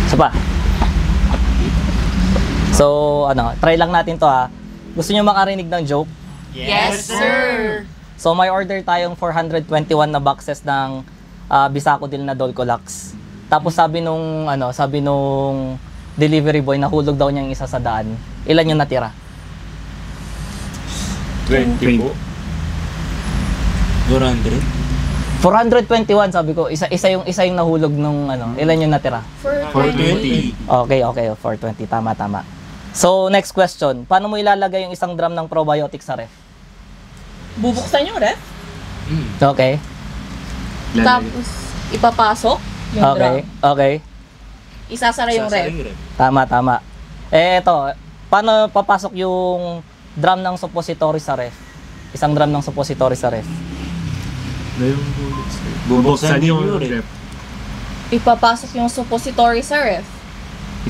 Isa pa. So, ano, try lang natin to ha. Gusto nyo makarinig ng joke? Yes, sir! So, may order tayong 421 na boxes ng Bisacodil na Dolcolax. Tapos sabi nung delivery boy, nahulog daw niyang isa sa daan. Ilan yung natira? 20 po. 400? 421 sabi ko. Isa yung nahulog nung ilan yung natira? 420. Okay, 420. Tama. So, next question. Paano mo ilalagay yung isang drum ng probiotic sa ref? Bubuksan yung ref, Okay. tapos ipapasok yung drum. Okay. Isasara yung ref. Tama. Eto. Paano papasok yung drum ng suppository sa ref? Isang drum ng suppository sa ref. Bubuksan yung ref. Ipapasok yung suppository sa ref.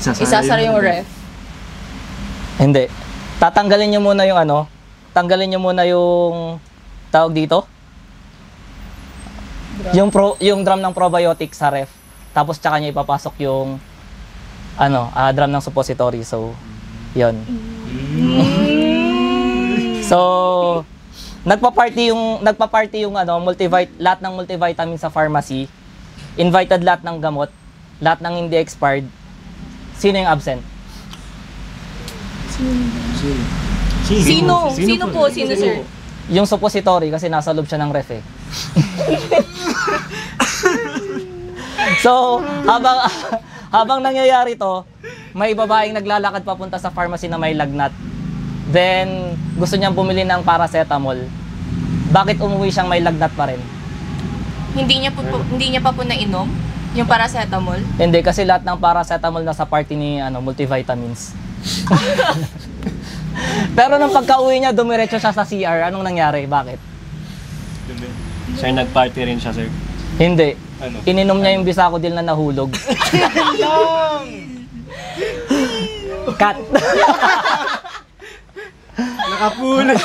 Isasara yung ref. Hindi. Tatanggalin nyo muna yung tanggalin nyo muna yung tawag dito. Yung drum ng probiotic sa ref. Tapos tsaka nyo ipapasok yung drum ng suppository. So, yun. So, nagpa-party yung lahat ng multivitamin sa pharmacy. Invited lahat ng gamot, lahat ng hindi expired. Sino yung absent? Sino po, sir? Yung suppository kasi nasa loob siya ng ref eh. So, habang nangyayari to, may babaeng naglalakad papunta sa pharmacy na may lagnat. Then, gusto niyang bumili ng paracetamol. Bakit umuwi siyang may lagnat pa rin? Hindi niya pa po nainom yung paracetamol. Hindi, kasi lahat ng paracetamol nasa party ni multivitamins. Pero nung pagka-uwi niya, dumiretso siya sa CR. Anong nangyari? Bakit? Sir, nag-party rin siya, sir. Hindi. Ano? Ininom niya yung Bisacodil na nahulog. Cut. Nakapulat.